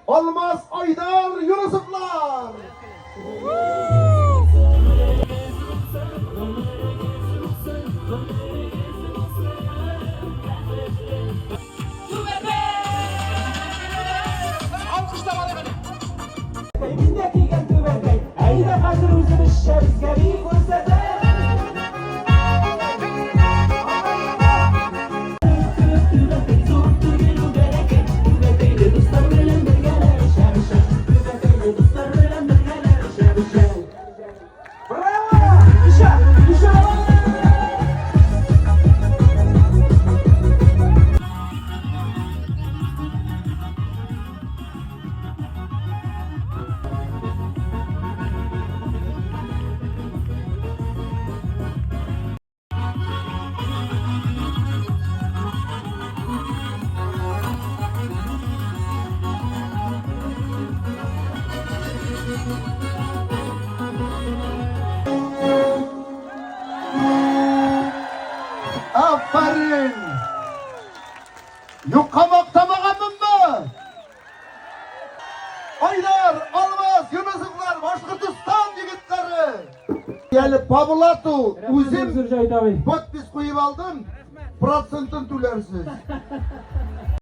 Olmaz Aydar Yunusovlar. Aferin. Yukamakta bakalım mı? Aydar, Almaz, Yunusovlar, Başkırtıstan yigitleri. Yani Pabulatu, uzun podpis koyup aldım, prosentini tölersiz.